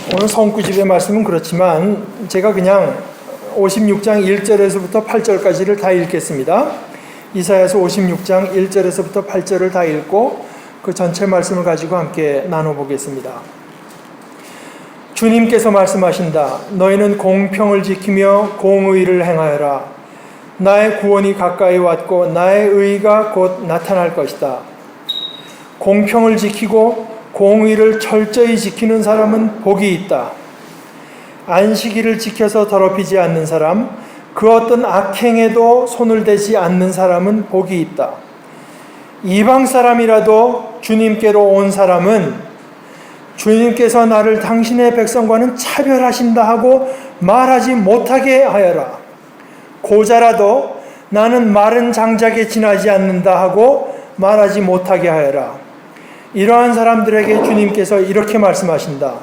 오늘 성구집의 말씀은 그렇지만 제가 그냥 56장 1절에서부터 8절까지를 다 읽겠습니다. 이사야서 56장 1절에서부터 8절을 다 읽고 그 전체 말씀을 가지고 함께 나눠보겠습니다. 주님께서 말씀하신다. 너희는 공평을 지키며 공의를 행하여라. 나의 구원이 가까이 왔고 나의 의가 곧 나타날 것이다. 공평을 지키고 공의를 철저히 지키는 사람은 복이 있다. 안식일을 지켜서 더럽히지 않는 사람, 그 어떤 악행에도 손을 대지 않는 사람은 복이 있다. 이방 사람이라도 주님께로 온 사람은 주님께서 나를 당신의 백성과는 차별하신다 하고 말하지 못하게 하여라. 고자라도 나는 마른 장작에 지나지 않는다 하고 말하지 못하게 하여라. 이러한 사람들에게 주님께서 이렇게 말씀하신다.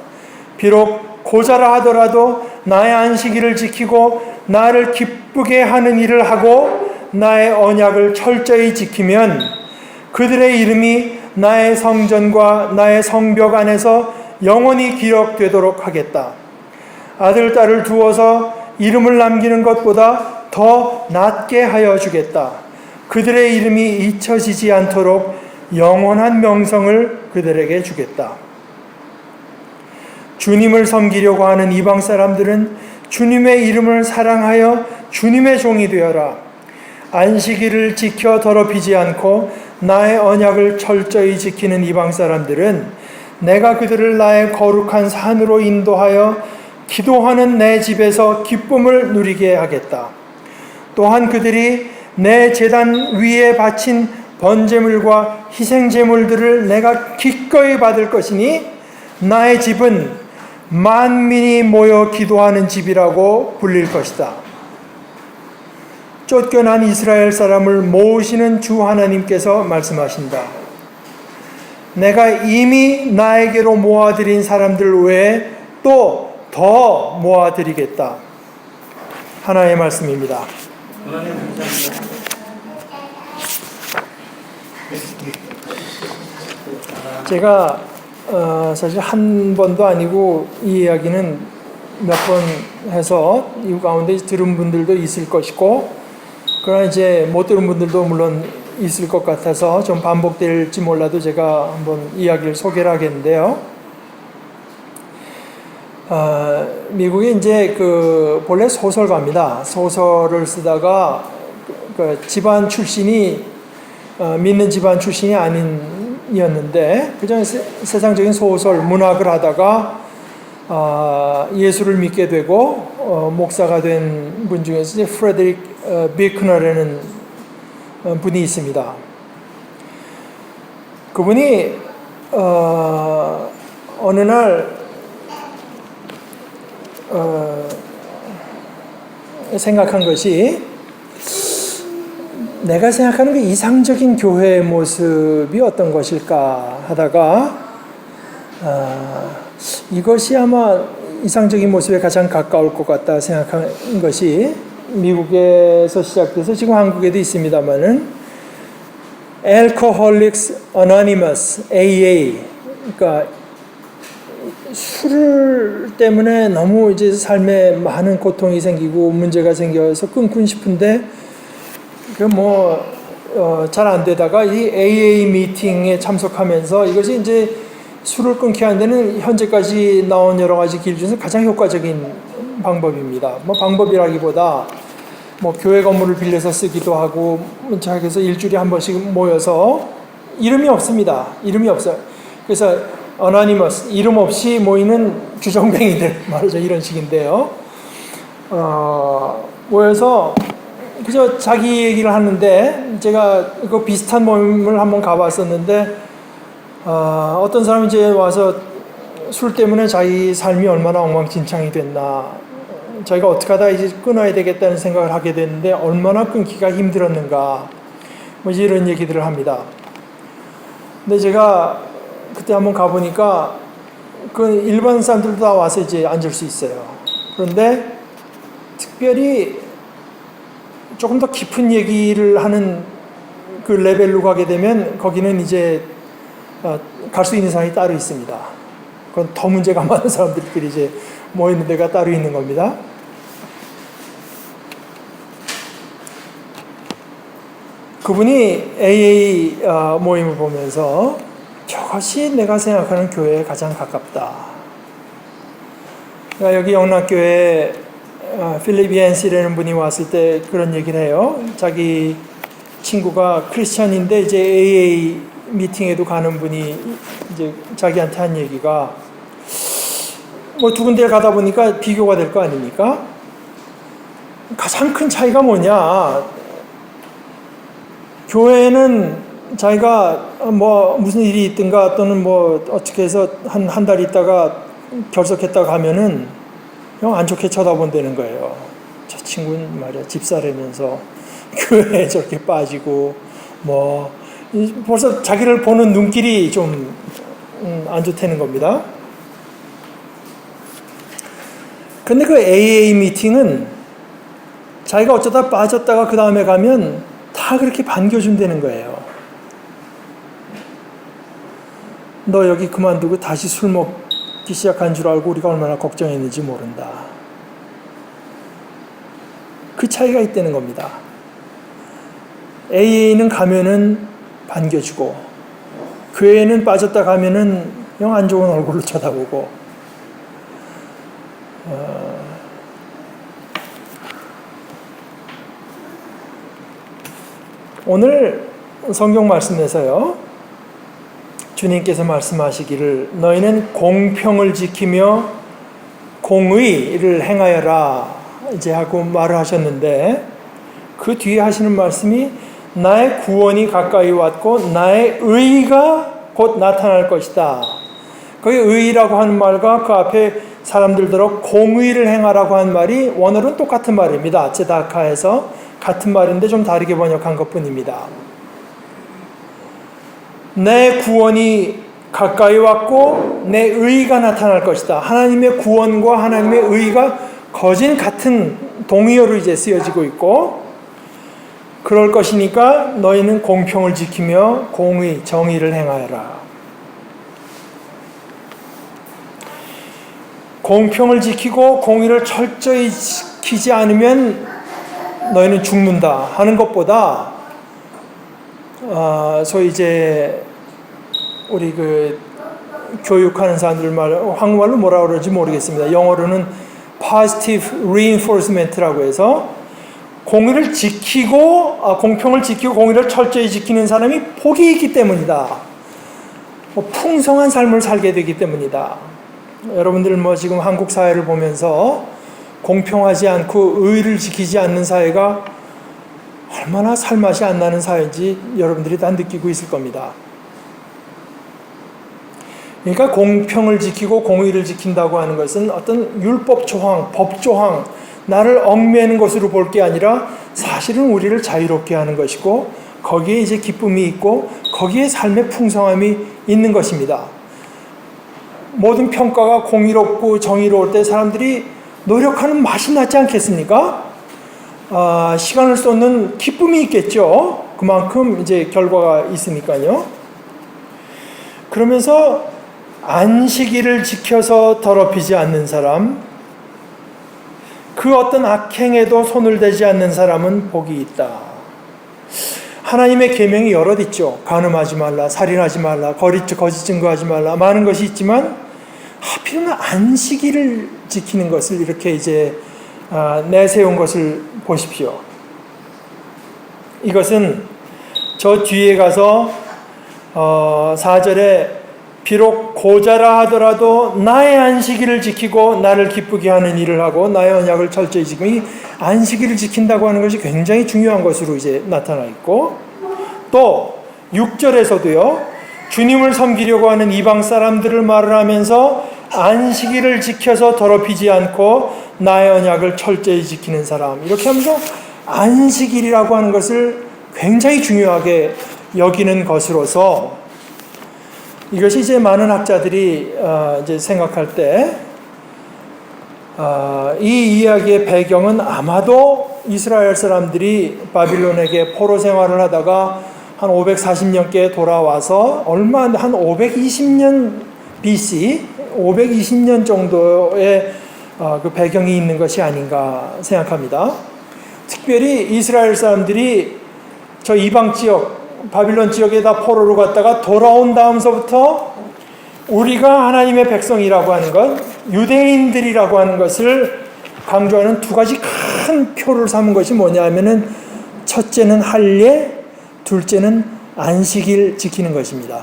비록 고자라 하더라도 나의 안식일을 지키고 나를 기쁘게 하는 일을 하고 나의 언약을 철저히 지키면 그들의 이름이 나의 성전과 나의 성벽 안에서 영원히 기록되도록 하겠다. 아들, 딸을 두어서 이름을 남기는 것보다 더 낮게 하여 주겠다. 그들의 이름이 잊혀지지 않도록 영원한 명성을 그들에게 주겠다. 주님을 섬기려고 하는 이방 사람들은 주님의 이름을 사랑하여 주님의 종이 되어라. 안식일을 지켜 더럽히지 않고 나의 언약을 철저히 지키는 이방 사람들은 내가 그들을 나의 거룩한 산으로 인도하여 기도하는 내 집에서 기쁨을 누리게 하겠다. 또한 그들이 내 제단 위에 바친 번제물과 희생제물들을 내가 기꺼이 받을 것이니 나의 집은 만민이 모여 기도하는 집이라고 불릴 것이다. 쫓겨난 이스라엘 사람을 모으시는 주 하나님께서 말씀하신다. 내가 이미 나에게로 모아들인 사람들 외에 또 더 모아드리겠다. 하나의 말씀입니다. 하나님 감사합니다. 제가 사실 한 번도 아니고 이 이야기는 몇 번 해서 이 가운데 들은 분들도 있을 것이고, 그러나 이제 못 들은 분들도 물론 있을 것 같아서 좀 반복될지 몰라도 제가 한번 이야기를 소개를 하겠는데요. 미국에 이제 본래 소설가입니다. 소설을 쓰다가 그 집안 출신이 믿는 집안 출신이 아니었는데 그냥 세상적인 소설 문학을 하다가 예수를 믿게 되고 목사가 된 분 중에서 이제 프레드릭 비크너라는 분이 있습니다. 그분이 어느 날 생각한 것이, 내가 생각하는 그 이상적인 교회의 모습이 어떤 것일까 하다가 이것이 아마 이상적인 모습에 가장 가까울 것 같다 생각한 것이, 미국에서 시작돼서 지금 한국에도 있습니다만은 Alcoholics Anonymous AA, 그러니까 술 때문에 너무 이제 삶에 많은 고통이 생기고 문제가 생겨서 끊고 싶은데 잘 안 되다가 이 AA 미팅에 참석하면서 이것이 이제 술을 끊게 하는 데는 현재까지 나온 여러 가지 길 중에서 가장 효과적인 방법입니다. 방법이라기보다 교회 건물을 빌려서 쓰기도 하고, 그래서 일주일에 한 번씩 모여서, 이름이 없습니다. 이름이 없어요. 그래서 어나니머스, 이름 없이 모이는 주정뱅이들 말이죠. 이런 식인데요. 모여서 그저 자기 얘기를 하는데, 제가 그 비슷한 모임을 한번 가봤었는데, 어떤 사람이 이제 와서 술 때문에 자기 삶이 얼마나 엉망진창이 됐나, 자기가 어떻게 하다 이제 끊어야 되겠다는 생각을 하게 됐는데 얼마나 끊기가 힘들었는가, 이런 얘기들을 합니다. 근데 제가 그때 한번 가보니까 그 일반 사람들도 다 와서 이제 앉을 수 있어요. 그런데 특별히 조금 더 깊은 얘기를 하는 그 레벨로 가게 되면 거기는 이제 갈 수 있는 사람이 따로 있습니다. 그건 더 문제가 많은 사람들끼리 이제 모이는 데가 따로 있는 겁니다. 그분이 AA 모임을 보면서 저것이 내가 생각하는 교회에 가장 가깝다. 그러니까 여기 영락교회에 필립 얀시라는 분이 왔을 때 그런 얘기를 해요. 자기 친구가 크리스천인데 이제 AA 미팅에도 가는 분이 이제 자기한테 한 얘기가 뭐 두 군데 가다 보니까 비교가 될 거 아닙니까? 가장 큰 차이가 뭐냐? 교회는 자기가 뭐 무슨 일이 있든가 또는 뭐 어떻게 해서 한 달 있다가 결석했다가 가면은 형 안 좋게 쳐다본다는 거예요. 저 친구는 말이야 집사라면서 교회에 저렇게 빠지고 뭐 벌써 자기를 보는 눈길이 좀 안 좋다는 겁니다. 근데 그 AA 미팅은 자기가 어쩌다 빠졌다가 그 다음에 가면 다 그렇게 반겨준다는 거예요. 너 여기 그만두고 다시 술 먹기 시작한 줄 알고 우리가 얼마나 걱정했는지 모른다. 그 차이가 있다는 겁니다. AA는 가면은 반겨주고 교회에는 빠졌다 가면은 영 안 좋은 얼굴로 쳐다보고 오늘 성경 말씀에서요 주님께서 말씀하시기를 너희는 공평을 지키며 공의를 행하여라 이제 하고 말을 하셨는데 그 뒤에 하시는 말씀이 나의 구원이 가까이 왔고 나의 의가 곧 나타날 것이다. 거기 의라고 하는 말과 그 앞에 사람들더러 공의를 행하라고 한 말이 원어는 똑같은 말입니다. 제다카에서 같은 말인데 좀 다르게 번역한 것뿐입니다. 내 구원이 가까이 왔고 내 의가 나타날 것이다. 하나님의 구원과 하나님의 의가 거진 같은 동의어로 이제 쓰여지고 있고 그럴 것이니까 너희는 공평을 지키며 공의, 정의를 행하여라. 공평을 지키고 공의를 철저히 지키지 않으면 너희는 죽는다 하는 것보다 소위 이제 우리 그 교육하는 사람들 말 한국말로 뭐라 그러지 모르겠습니다. 영어로는 positive reinforcement라고 해서 공의를 지키고 공평을 지키고 공의를 철저히 지키는 사람이 복이 있기 때문이다. 풍성한 삶을 살게 되기 때문이다. 여러분들 뭐 지금 한국 사회를 보면서 공평하지 않고 의를 지키지 않는 사회가 얼마나 살맛이 안 나는 사회인지 여러분들이 다 느끼고 있을 겁니다. 그러니까 공평을 지키고 공의를 지킨다고 하는 것은 어떤 율법 조항, 법 조항, 나를 얽매는 것으로 볼 게 아니라 사실은 우리를 자유롭게 하는 것이고 거기에 이제 기쁨이 있고 거기에 삶의 풍성함이 있는 것입니다. 모든 평가가 공의롭고 정의로울 때 사람들이 노력하는 맛이 나지 않겠습니까? 시간을 쏟는 기쁨이 있겠죠. 그만큼 이제 결과가 있으니까요. 그러면서 안식일을 지켜서 더럽히지 않는 사람, 그 어떤 악행에도 손을 대지 않는 사람은 복이 있다. 하나님의 계명이 여럿 있죠. 간음하지 말라, 살인하지 말라, 거짓 증거하지 말라, 많은 것이 있지만 하필이면 안식일을 지키는 것을 이렇게 이제 내세운 것을 보십시오. 이것은 저 뒤에 가서 4절에 비록 고자라 하더라도 나의 안식일을 지키고 나를 기쁘게 하는 일을 하고 나의 언약을 철저히 지키니 안식일을 지킨다고 하는 것이 굉장히 중요한 것으로 이제 나타나 있고 또 6절에서도요 주님을 섬기려고 하는 이방 사람들을 말을 하면서 안식일을 지켜서 더럽히지 않고 나의 언약을 철저히 지키는 사람 이렇게 하면서 안식일이라고 하는 것을 굉장히 중요하게 여기는 것으로서 이것이 이제 많은 학자들이 이제 생각할 때 이 이야기의 배경은 아마도 이스라엘 사람들이 바빌론에게 포로 생활을 하다가 한 540년께 돌아와서 얼마 한 520년 BC 520년 정도의 그 배경이 있는 것이 아닌가 생각합니다. 특별히 이스라엘 사람들이 저 이방 지역, 바빌론 지역에다 포로로 갔다가 돌아온 다음서부터 우리가 하나님의 백성이라고 하는 것, 유대인들이라고 하는 것을 강조하는 두 가지 큰 표를 삼은 것이 뭐냐 하면은 첫째는 할례, 둘째는 안식일 지키는 것입니다.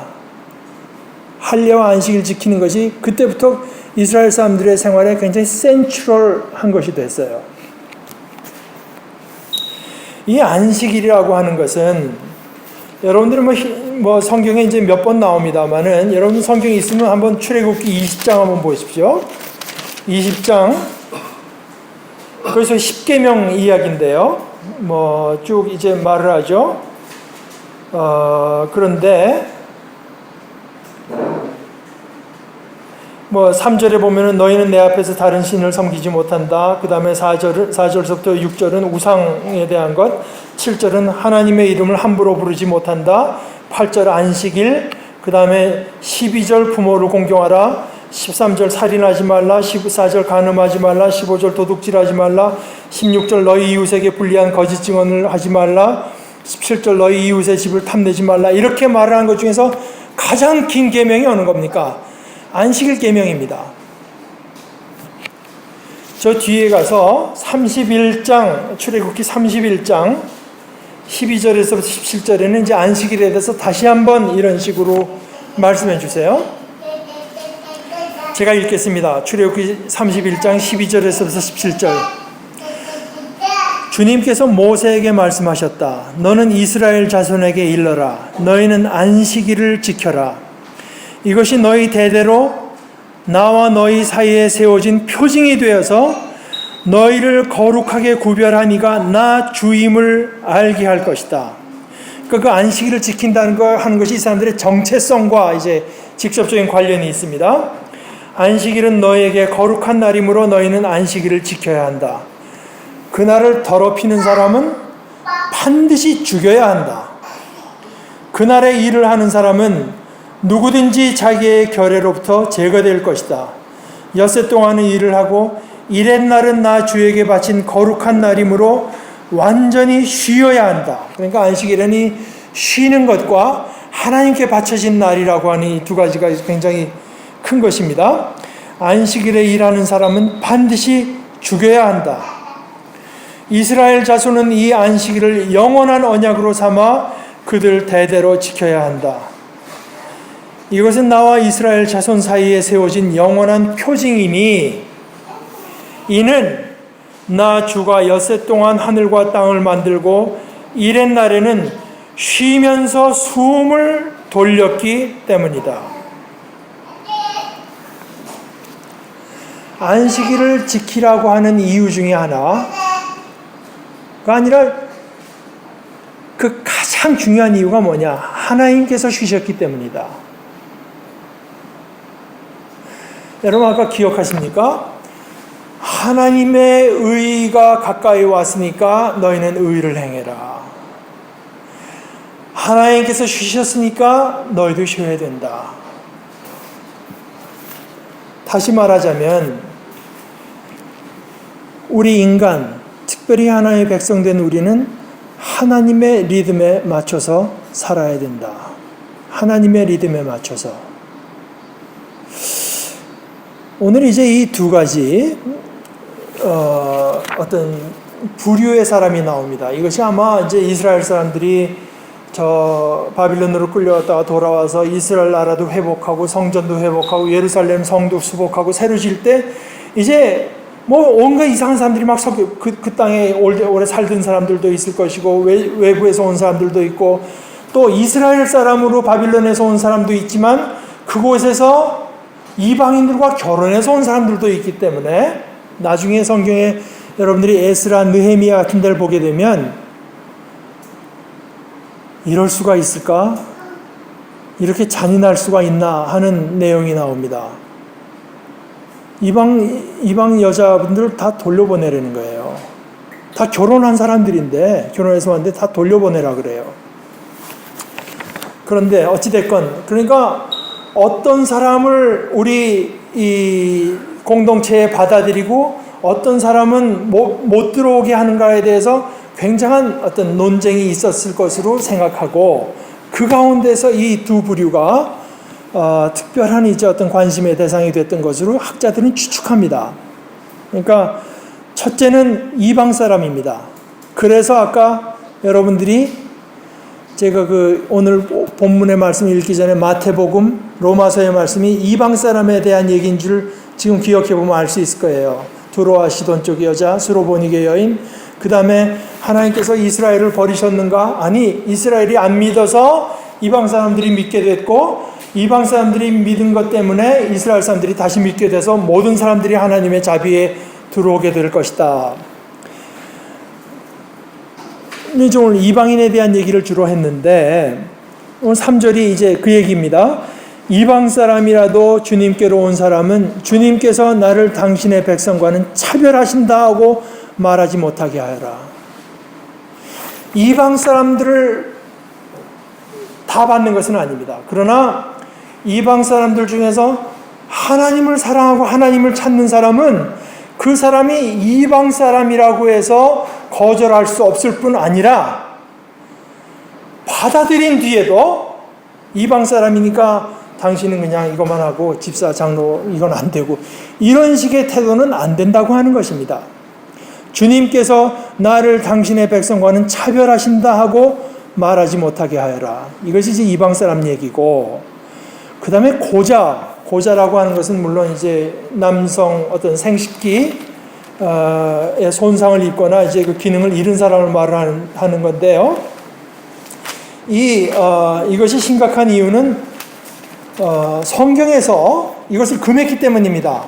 할례와 안식일 지키는 것이 그때부터 이스라엘 사람들의 생활에 굉장히 센트럴한 것이 됐어요. 이 안식일이라고 하는 것은 여러분들은 뭐 성경에 이제 몇 번 나옵니다만은 여러분 성경이 있으면 한번 출애굽기 20장 한번 보십시오. 20장 그래서 10계명 이야기인데요. 뭐 쭉 이제 말을 하죠. 그런데 뭐 3절에 보면은 너희는 내 앞에서 다른 신을 섬기지 못한다. 그 다음에 4절서부터 6절은 우상에 대한 것, 7절은 하나님의 이름을 함부로 부르지 못한다. 8절 안식일, 그 다음에 12절 부모를 공경하라. 13절 살인하지 말라. 14절 간음하지 말라. 15절 도둑질하지 말라. 16절 너희 이웃에게 불리한 거짓 증언을 하지 말라. 17절 너희 이웃의 집을 탐내지 말라. 이렇게 말을 한 것 중에서 가장 긴 계명이 어느 겁니까? 안식일 계명입니다. 저 뒤에 가서 31장 출애굽기 31장 12절에서부터 17절에는 이제 안식일에 대해서 다시 한번 이런 식으로 말씀해 주세요. 제가 읽겠습니다. 출애굽기 31장 12절에서부터 17절. 주님께서 모세에게 말씀하셨다. 너는 이스라엘 자손에게 일러라. 너희는 안식일을 지켜라. 이것이 너희 대대로 나와 너희 사이에 세워진 표징이 되어서 너희를 거룩하게 구별한 이가 나 주임을 알게 할 것이다. 그 안식일을 지킨다는 거 하는 것이 이 사람들의 정체성과 이제 직접적인 관련이 있습니다. 안식일은 너희에게 거룩한 날이므로 너희는 안식일을 지켜야 한다. 그날을 더럽히는 사람은 반드시 죽여야 한다. 그날에 일을 하는 사람은 누구든지 자기의 결례로부터 제거될 것이다. 엿새 동안은 일을 하고 일의 날은 나 주에게 바친 거룩한 날이므로 완전히 쉬어야 한다. 그러니까 안식일은 쉬는 것과 하나님께 바쳐진 날이라고 하는 이 두 가지가 굉장히 큰 것입니다. 안식일에 일하는 사람은 반드시 죽여야 한다. 이스라엘 자손은 이 안식일을 영원한 언약으로 삼아 그들 대대로 지켜야 한다. 이것은 나와 이스라엘 자손 사이에 세워진 영원한 표징이니 이는 나 주가 엿새 동안 하늘과 땅을 만들고 일의 날에는 쉬면서 숨을 돌렸기 때문이다. 안식일을 지키라고 하는 이유 중에 하나가 아니라 그 가장 중요한 이유가 뭐냐? 하나님께서 쉬셨기 때문이다. 여러분 아까 기억하십니까? 하나님의 의가 가까이 왔으니까 너희는 의를 행해라. 하나님께서 쉬셨으니까 너희도 쉬어야 된다. 다시 말하자면 우리 인간, 특별히 하나님의 백성된 우리는 하나님의 리듬에 맞춰서 살아야 된다. 하나님의 리듬에 맞춰서. 오늘 이제 이 두 가지 어떤 부류의 사람이 나옵니다. 이것이 아마 이제 이스라엘 사람들이 저 바빌론으로 끌려왔다가 돌아와서 이스라엘 나라도 회복하고 성전도 회복하고 예루살렘 성도 수복하고 새로 질 때 이제 뭐 온갖 이상한 사람들이 막 그 땅에 오래 살던 사람들도 있을 것이고 외부에서 온 사람들도 있고 또 이스라엘 사람으로 바빌론에서 온 사람도 있지만 그곳에서 이방인들과 결혼해서 온 사람들도 있기 때문에 나중에 성경에 여러분들이 에스라, 느헤미야 같은 데를 보게 되면 이럴 수가 있을까? 이렇게 잔인할 수가 있나 하는 내용이 나옵니다. 이방 여자분들 다 돌려보내라는 거예요. 다 결혼한 사람들인데 결혼해서 왔는데 다 돌려보내라 그래요. 그런데 어찌됐건 그러니까 어떤 사람을 우리 이 공동체에 받아들이고 어떤 사람은 못 들어오게 하는가에 대해서 굉장한 어떤 논쟁이 있었을 것으로 생각하고, 그 가운데서 이 두 부류가 특별한 이제 어떤 관심의 대상이 됐던 것으로 학자들은 추측합니다. 그러니까 첫째는 이방 사람입니다. 그래서 아까 여러분들이 제가 오늘 본문의 말씀 읽기 전에 마태복음, 로마서의 말씀이 이방 사람에 대한 얘기인 줄 지금 기억해 보면 알 수 있을 거예요. 두로와 시돈 쪽 여자, 스로보니게 여인, 그 다음에 하나님께서 이스라엘을 버리셨는가? 아니, 이스라엘이 안 믿어서 이방 사람들이 믿게 됐고, 이방 사람들이 믿은 것 때문에 이스라엘 사람들이 다시 믿게 돼서 모든 사람들이 하나님의 자비에 들어오게 될 것이다. 이제 오늘 이방인에 대한 얘기를 주로 했는데, 오늘 3절이 이제 그 얘기입니다. 이방 사람이라도 주님께로 온 사람은 주님께서 나를 당신의 백성과는 차별하신다 하고 말하지 못하게 하여라. 이방 사람들을 다 받는 것은 아닙니다. 그러나 이방 사람들 중에서 하나님을 사랑하고 하나님을 찾는 사람은 그 사람이 이방 사람이라고 해서 거절할 수 없을 뿐 아니라 받아들인 뒤에도 이방 사람이니까 당신은 그냥 이것만 하고 집사, 장로 이건 안 되고, 이런 식의 태도는 안 된다고 하는 것입니다. 주님께서 나를 당신의 백성과는 차별하신다 하고 말하지 못하게 하여라. 이것이 이제 이방 사람 얘기고, 그 다음에 고자라고 하는 것은 물론 이제 남성 어떤 생식기에 손상을 입거나 이제 그 기능을 잃은 사람을 말하는 건데요. 이것이 심각한 이유는 성경에서 이것을 금했기 때문입니다.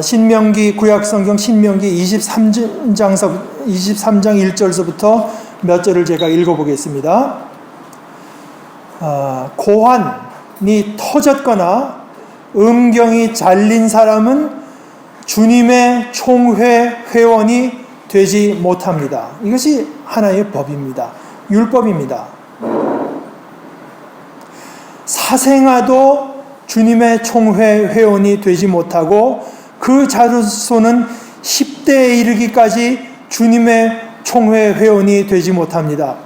신명기, 구약성경 신명기 23장 1절서부터 몇 절을 제가 읽어보겠습니다. 고환이 터졌거나 음경이 잘린 사람은 주님의 총회 회원이 되지 못합니다. 이것이 하나의 법입니다. 율법입니다. 사생아도 주님의 총회 회원이 되지 못하고 그 자손은 10대에 이르기까지 주님의 총회 회원이 되지 못합니다.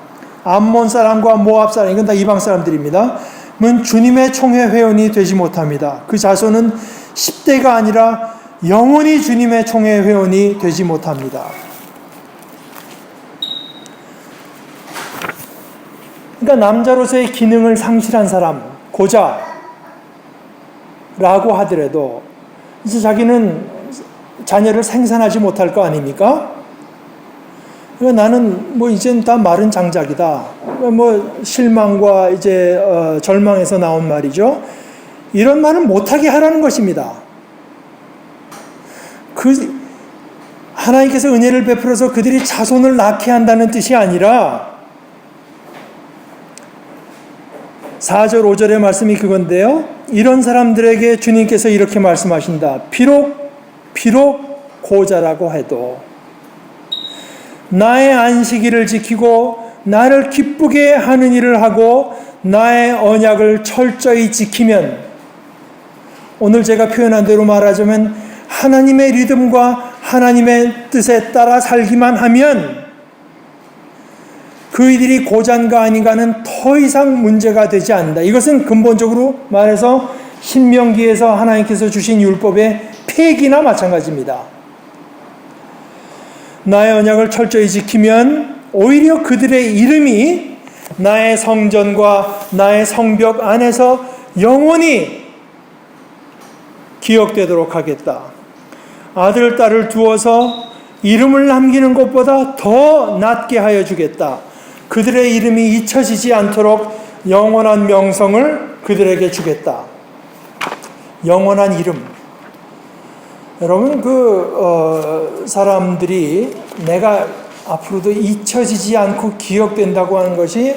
암몬 사람과 모압 사람, 이건 다 이방 사람들입니다. 은 주님의 총회 회원이 되지 못합니다. 그 자손은 10대가 아니라 영원히 주님의 총회 회원이 되지 못합니다. 그러니까 남자로서의 기능을 상실한 사람, 고자라고 하더라도 이제 자기는 자녀를 생산하지 못할 거 아닙니까? 그러니까 나는 이젠 다 마른 장작이다. 실망과 이제 절망에서 나온 말이죠. 이런 말은 못하게 하라는 것입니다. 하나님께서 은혜를 베풀어서 그들이 자손을 낳게 한다는 뜻이 아니라 4절 5절의 말씀이 그건데요. 이런 사람들에게 주님께서 이렇게 말씀하신다. 비록 고자라고 해도 나의 안식일을 지키고 나를 기쁘게 하는 일을 하고 나의 언약을 철저히 지키면, 오늘 제가 표현한 대로 말하자면 하나님의 리듬과 하나님의 뜻에 따라 살기만 하면 그이들이 고자인가 아닌가는 더 이상 문제가 되지 않는다. 이것은 근본적으로 말해서 신명기에서 하나님께서 주신 율법의 폐기나 마찬가지입니다. 나의 언약을 철저히 지키면 오히려 그들의 이름이 나의 성전과 나의 성벽 안에서 영원히 기억되도록 하겠다. 아들, 딸을 두어서 이름을 남기는 것보다 더 낮게 하여 주겠다. 그들의 이름이 잊혀지지 않도록 영원한 명성을 그들에게 주겠다. 영원한 이름. 여러분, 사람들이 내가 앞으로도 잊혀지지 않고 기억된다고 하는 것이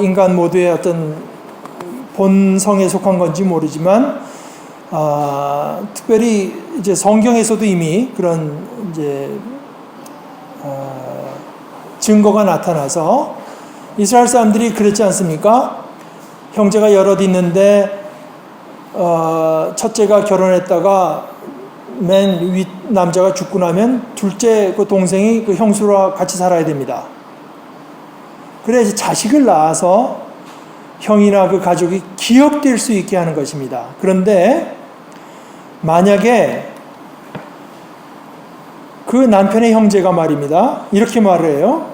인간 모두의 어떤 본성에 속한 건지 모르지만, 특별히 이제 성경에서도 이미 그런 이제 증거가 나타나서 이스라엘 사람들이 그랬지 않습니까? 형제가 여럿 있는데 첫째가 결혼했다가 맨 윗 남자가 죽고 나면 둘째 그 동생이 그 형수와 같이 살아야 됩니다. 그래서 자식을 낳아서 형이나 그 가족이 기억될 수 있게 하는 것입니다. 그런데 만약에 그 남편의 형제가 말입니다. 이렇게 말을 해요.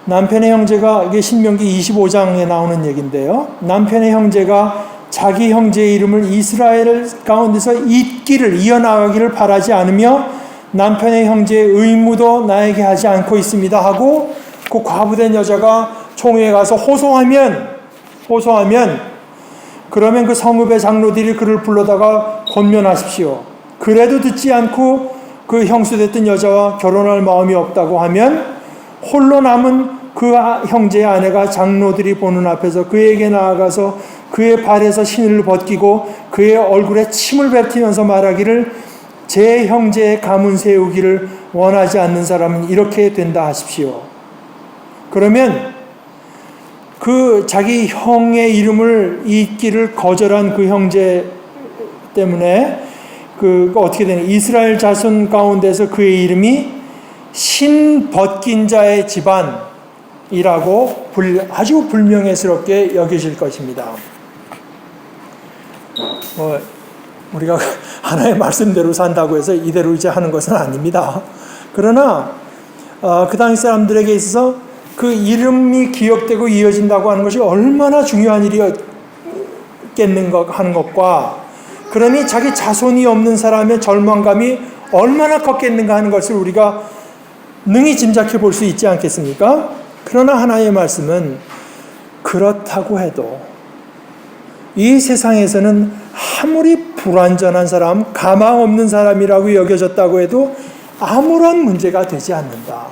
남편의 형제가, 이게 신명기 25장에 나오는 얘기인데요. 남편의 형제가 자기 형제의 이름을 이스라엘 가운데서 잊기를, 이어나가기를 바라지 않으며 남편의 형제의 의무도 나에게 하지 않고 있습니다 하고 그 과부된 여자가 총회에 가서 호소하면 그러면 그 성읍의 장로들이 그를 불러다가 권면하십시오. 그래도 듣지 않고 그 형수됐던 여자와 결혼할 마음이 없다고 하면 홀로 남은 그 형제의 아내가 장로들이 보는 앞에서 그에게 나아가서 그의 발에서 신을 벗기고 그의 얼굴에 침을 뱉으면서 말하기를 제 형제의 가문 세우기를 원하지 않는 사람은 이렇게 된다 하십시오. 그러면 그 자기 형의 이름을 잊기를 거절한 그 형제 때문에 그 어떻게 되냐, 이스라엘 자손 가운데서 그의 이름이 신 벗긴 자의 집안이라고 아주 불명예스럽게 여겨질 것입니다. 우리가 하나의 말씀대로 산다고 해서 이대로 이제 하는 것은 아닙니다. 그러나 그 당시 사람들에게 있어서 그 이름이 기억되고 이어진다고 하는 것이 얼마나 중요한 일이었겠는가 하는 것과, 그러니 자기 자손이 없는 사람의 절망감이 얼마나 컸겠는가 하는 것을 우리가 능히 짐작해 볼 수 있지 않겠습니까? 그러나 하나의 말씀은 그렇다고 해도 이 세상에서는 아무리 불완전한 사람, 가망 없는 사람이라고 여겨졌다고 해도 아무런 문제가 되지 않는다.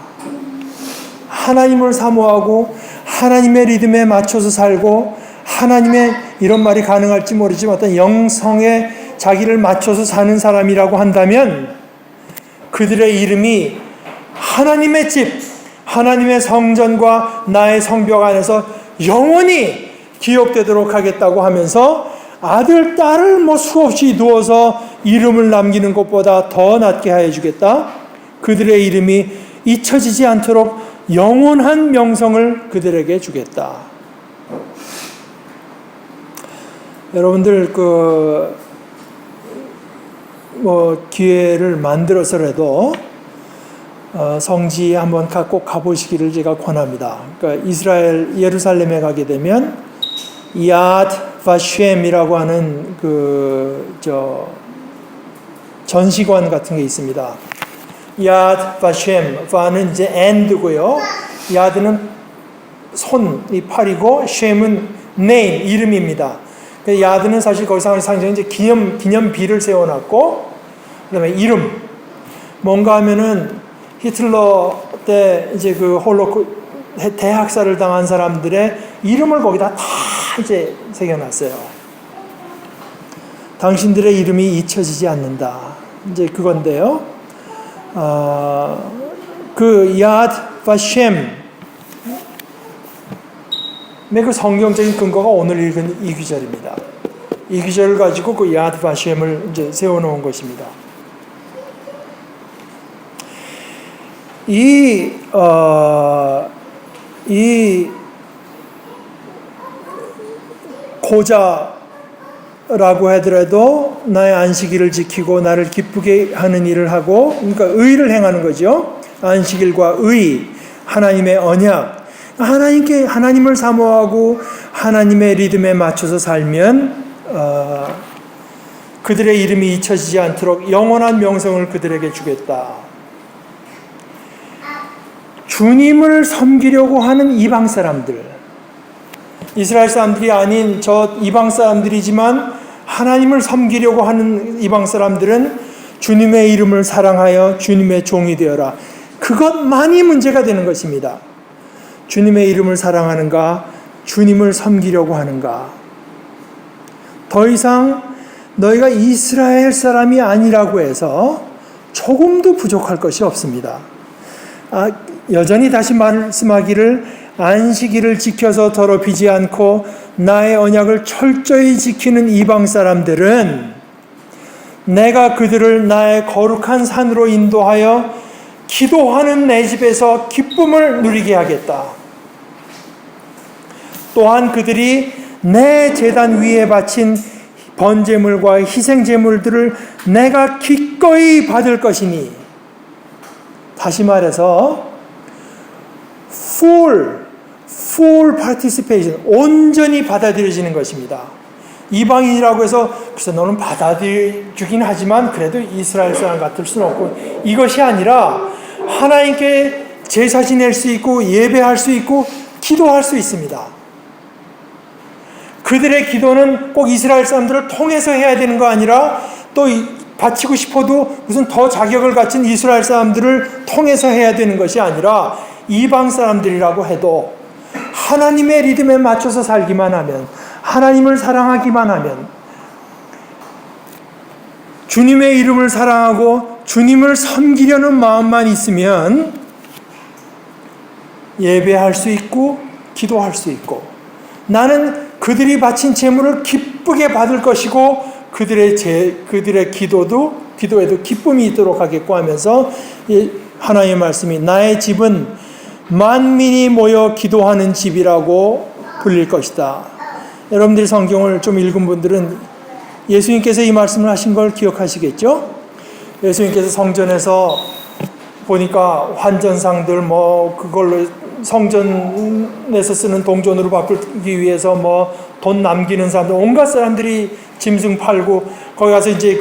하나님을 사모하고 하나님의 리듬에 맞춰서 살고 하나님의, 이런 말이 가능할지 모르지만 어떤 영성에 자기를 맞춰서 사는 사람이라고 한다면 그들의 이름이 하나님의 집, 하나님의 성전과 나의 성벽 안에서 영원히 기억되도록 하겠다고 하면서 아들, 딸을 수없이 두어서 이름을 남기는 것보다 더 낫게 하여 주겠다. 그들의 이름이 잊혀지지 않도록 영원한 명성을 그들에게 주겠다. 여러분들 기회를 만들어서라도 성지에 한번 꼭 가보시기를 제가 권합니다. 그러니까 이스라엘 예루살렘에 가게 되면 야드 바셴이라고 하는 전시관 같은 게 있습니다. 야드 바셴, 바는 이제 and고요. 야드는 손, 이 팔이고, 셴은 name, 이름입니다. 야드는 사실 거기서 상징 이제 기념비를 세워놨고, 그다음에 이름. 뭔가 하면은 히틀러 때 이제 그 대학살을 당한 사람들의 이름을 거기다 다 이제 새겨놨어요. 당신들의 이름이 잊혀지지 않는다. 이제 그건데요. 그 야드 바셴, 그 성경적인 근거가 오늘 읽은 이 구절입니다. 이 구절을 가지고 그 야드 바셴을 이제 세워놓은 것입니다. 이 고자라고 하더라도 나의 안식일을 지키고 나를 기쁘게 하는 일을 하고, 그러니까 의를 행하는 거죠. 안식일과 의, 하나님의 언약, 하나님을 사모하고 하나님의 리듬에 맞춰서 살면 그들의 이름이 잊혀지지 않도록 영원한 명성을 그들에게 주겠다. 주님을 섬기려고 하는 이방 사람들, 이스라엘 사람들이 아닌 저 이방 사람들이지만 하나님을 섬기려고 하는 이방 사람들은 주님의 이름을 사랑하여 주님의 종이 되어라. 그것만이 문제가 되는 것입니다. 주님의 이름을 사랑하는가, 주님을 섬기려고 하는가. 더 이상 너희가 이스라엘 사람이 아니라고 해서 조금도 부족할 것이 없습니다. 여전히 다시 말씀하기를 안식일을 지켜서 더럽히지 않고 나의 언약을 철저히 지키는 이방 사람들은 내가 그들을 나의 거룩한 산으로 인도하여 기도하는 내 집에서 기쁨을 누리게 하겠다. 또한 그들이 내 제단 위에 바친 번제물과 희생제물들을 내가 기꺼이 받을 것이니, 다시 말해서 full participation, 온전히 받아들여지는 것입니다. 이방인이라고 해서 글쎄 너는 받아들여주긴 하지만 그래도 이스라엘 사람 같을 수는 없고, 이것이 아니라 하나님께 제사 지낼 수 있고 예배할 수 있고 기도할 수 있습니다. 그들의 기도는 꼭 이스라엘 사람들을 통해서 해야 되는 거 아니라, 또 바치고 싶어도 무슨 더 자격을 갖춘 이스라엘 사람들을 통해서 해야 되는 것이 아니라 이방 사람들이라고 해도 하나님의 리듬에 맞춰서 살기만 하면, 하나님을 사랑하기만 하면, 주님의 이름을 사랑하고 주님을 섬기려는 마음만 있으면 예배할 수 있고 기도할 수 있고, 나는 그들이 바친 제물을 기쁘게 받을 것이고 그들의 기도에도 기쁨이 있도록 하겠고 하면서 하나님의 말씀이 나의 집은 만민이 모여 기도하는 집이라고 불릴 것이다. 여러분들이 성경을 좀 읽은 분들은 예수님께서 이 말씀을 하신 걸 기억하시겠죠? 예수님께서 성전에서 보니까 환전상들 그걸로 성전에서 쓰는 동전으로 바꾸기 위해서 돈 남기는 사람들, 온갖 사람들이 짐승 팔고, 거기 가서 이제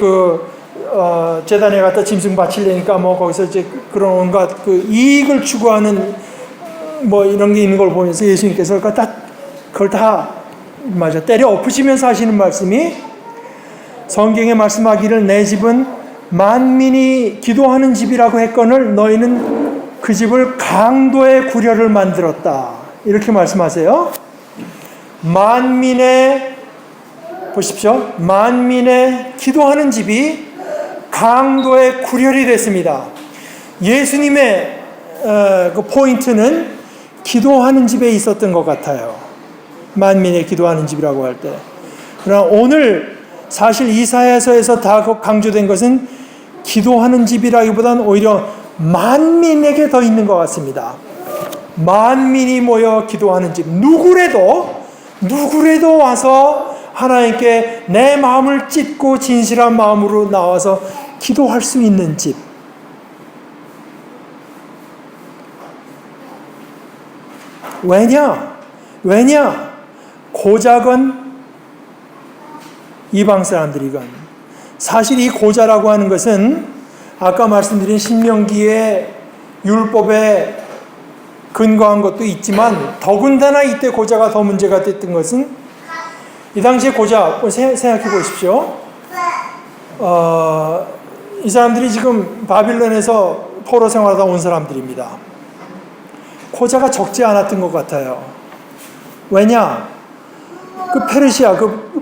제단에 갖다 짐승 바치려니까 거기서 이제 그런 온갖 이익을 추구하는 이런 게 있는 걸 보면서 예수님께서 그걸 다 때려 엎으시면서 하시는 말씀이, 성경에 말씀하기를 내 집은 만민이 기도하는 집이라고 했거늘 너희는 그 집을 강도의 구려를 만들었다. 이렇게 말씀하세요. 보십시오. 만민의 기도하는 집이 강도의 구렬이 됐습니다. 예수님의 그 포인트는 기도하는 집에 있었던 것 같아요. 만민의 기도하는 집이라고 할 때. 그러나 오늘 사실 이사야서에서 다 강조된 것은 기도하는 집이라기보다는 오히려 만민에게 더 있는 것 같습니다. 만민이 모여 기도하는 집. 누구래도 와서 하나님께 내 마음을 찢고 진실한 마음으로 나와서 기도할 수 있는 집. 왜냐? 고작은 이방 사람들이건, 사실 이 고자라고 하는 것은 아까 말씀드린 신명기의 율법에 근거한 것도 있지만, 더군다나 이때 고자가 더 문제가 됐던 것은, 이 당시에 고자, 생각해 보십시오. 이 사람들이 지금 바빌론에서 포로 생활하다 온 사람들입니다. 고자가 적지 않았던 것 같아요. 왜냐?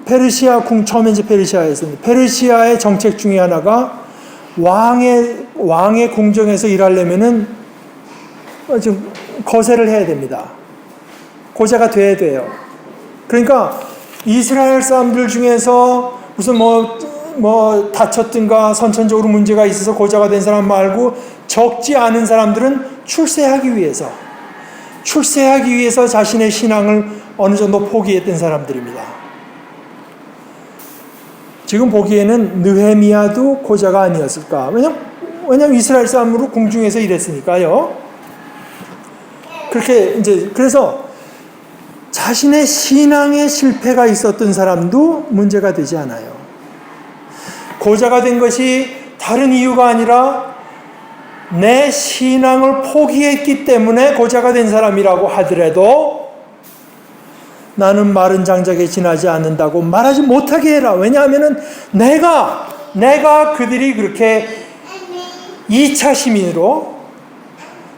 페르시아 궁, 처음에 이제 페르시아였습니다. 페르시아의 정책 중에 하나가 왕의 궁정에서 일하려면은 좀 거세를 해야 됩니다. 고자가 돼야 돼요. 그러니까 이스라엘 사람들 중에서 무슨 다쳤든가 선천적으로 문제가 있어서 고자가 된 사람 말고 적지 않은 사람들은 출세하기 위해서 자신의 신앙을 어느 정도 포기했던 사람들입니다. 지금 보기에는 느헤미야도 고자가 아니었을까? 왜냐면 이스라엘 사람으로 궁중에서 일했으니까요. 그래서 자신의 신앙에 실패가 있었던 사람도 문제가 되지 않아요. 고자가 된 것이 다른 이유가 아니라 내 신앙을 포기했기 때문에 고자가 된 사람이라고 하더라도 나는 마른 장작에 지나지 않는다고 말하지 못하게 해라. 왜냐하면은 내가 그들이 그렇게 2차 시민으로,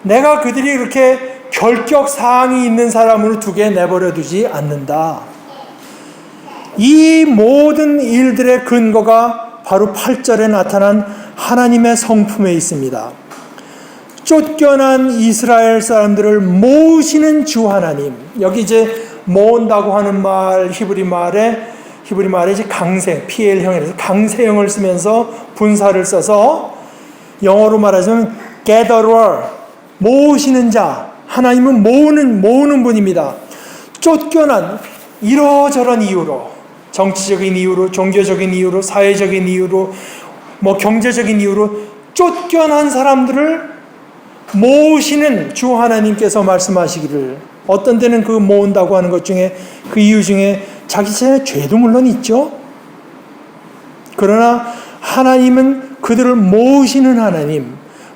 내가 그들이 그렇게 결격 사항이 있는 사람으로 두게 내버려 두지 않는다. 이 모든 일들의 근거가 바로 8절에 나타난 하나님의 성품에 있습니다. 쫓겨난 이스라엘 사람들을 모으시는 주 하나님. 여기 이제 모은다고 하는 말, 히브리 말에 이제 강세, PL형이라서 강세형을 쓰면서 분사를 써서 영어로 말하자면 gatherer, 모으시는 자, 하나님은 모으는 분입니다. 쫓겨난 이러저런 이유로, 정치적인 이유로, 종교적인 이유로, 사회적인 이유로, 경제적인 이유로 쫓겨난 사람들을 모으시는 주 하나님께서 말씀하시기를, 어떤 때는 그 모은다고 하는 것 중에 그 이유 중에 자기 자신의 죄도 물론 있죠. 그러나 하나님은 그들을 모으시는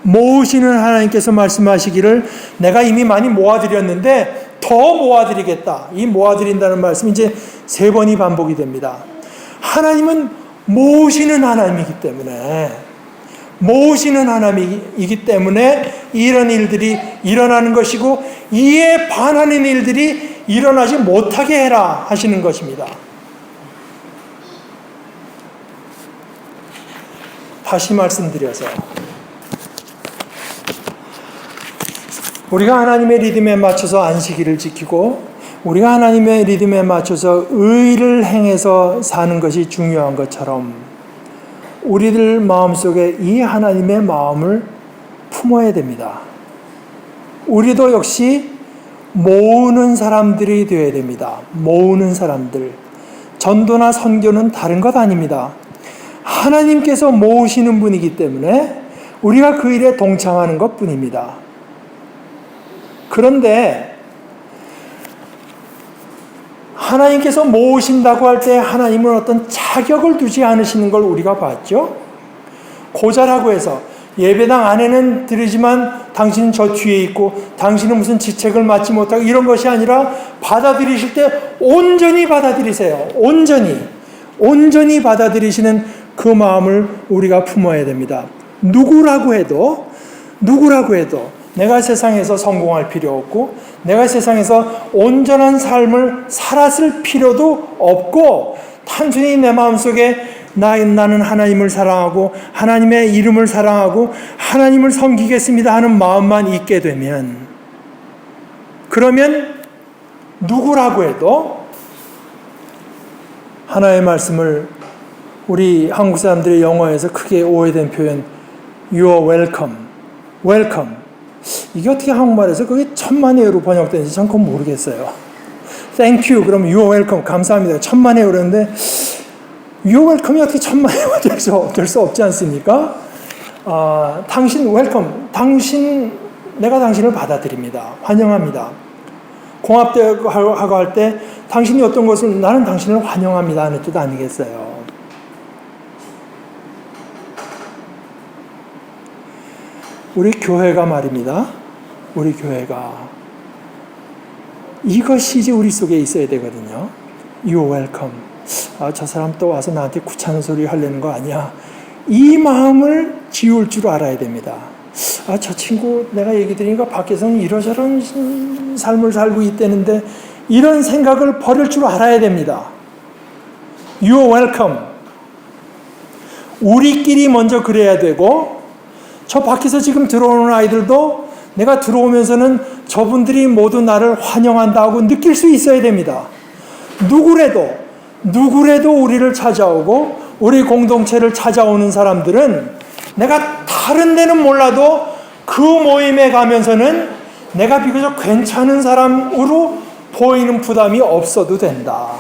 하나님께서 말씀하시기를 내가 이미 많이 모아드렸는데 더 모아드리겠다. 이 모아드린다는 말씀이 이제 3번이 반복이 됩니다. 하나님은 모으시는 하나님이기 때문에 이런 일들이 일어나는 것이고 이에 반하는 일들이 일어나지 못하게 해라 하시는 것입니다. 다시 말씀드려서 우리가 하나님의 리듬에 맞춰서 안식일을 지키고 우리가 하나님의 리듬에 맞춰서 의를 행해서 사는 것이 중요한 것처럼 우리들 마음속에 이 하나님의 마음을 품어야 됩니다. 우리도 역시 모으는 사람들이 되어야 됩니다. 모으는 사람들. 전도나 선교는 다른 것 아닙니다. 하나님께서 모으시는 분이기 때문에 우리가 그 일에 동참하는 것 뿐입니다. 그런데 하나님께서 모으신다고 할 때 하나님은 어떤 자격을 두지 않으시는 걸 우리가 봤죠. 고자라고 해서 예배당 안에는 들으지만 당신은 저 뒤에 있고 당신은 무슨 직책을 맡지 못하고 이런 것이 아니라 받아들이실 때 온전히 받아들이세요. 온전히 받아들이시는 그 마음을 우리가 품어야 됩니다. 누구라고 해도 내가 세상에서 성공할 필요 없고 내가 세상에서 온전한 삶을 살았을 필요도 없고 단순히 내 마음속에 나는 하나님을 사랑하고 하나님의 이름을 사랑하고 하나님을 섬기겠습니다 하는 마음만 있게 되면 그러면 누구라고 해도 하나의 말씀을 우리 한국 사람들의 영어에서 크게 오해된 표현 You are welcome 이게 어떻게 한국말에서 그게 천만에요로 번역되는지 전 그건 모르겠어요. Thank you 그럼 You are welcome 감사합니다 천만에요 그러는데 You are welcome이 어떻게 천만에요가 될 수 없지 않습니까? 당신 welcome 내가 당신을 받아들입니다. 환영합니다. 공합대하고 할 때 당신이 어떤 것을 나는 당신을 환영합니다 하는 뜻 아니겠어요? 우리 교회가 말입니다. 우리 교회가 이것이 이제 우리 속에 있어야 되거든요. You are welcome. 저 사람 또 와서 나한테 귀찮은 소리 하려는 거 아니야. 이 마음을 지울 줄 알아야 됩니다. 저 친구 내가 얘기 드리니까 밖에서는 이러저런 삶을 살고 있다는데 이런 생각을 버릴 줄 알아야 됩니다. You are welcome. 우리끼리 먼저 그래야 되고 저 밖에서 지금 들어오는 아이들도 내가 들어오면서는 저분들이 모두 나를 환영한다고 느낄 수 있어야 됩니다. 누구라도 우리를 찾아오고 우리 공동체를 찾아오는 사람들은 내가 다른 데는 몰라도 그 모임에 가면서는 내가 비교적 괜찮은 사람으로 보이는 부담이 없어도 된다.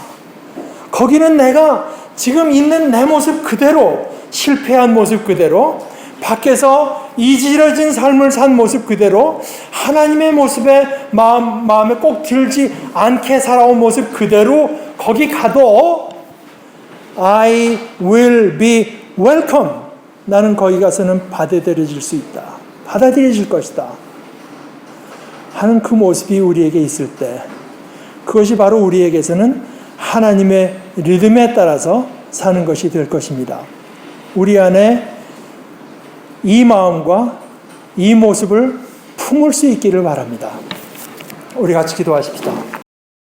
거기는 내가 지금 있는 내 모습 그대로 실패한 모습 그대로 밖에서 이지러진 삶을 산 모습 그대로 하나님의 모습에 마음에 꼭 들지 않게 살아온 모습 그대로 거기 가도 I will be welcome. 나는 거기 가서는 받아들여질 수 있다. 받아들여질 것이다. 하는 그 모습이 우리에게 있을 때 그것이 바로 우리에게서는 하나님의 리듬에 따라서 사는 것이 될 것입니다. 우리 안에 이 마음과 이 모습을 품을 수 있기를 바랍니다. 우리 같이 기도하십시다.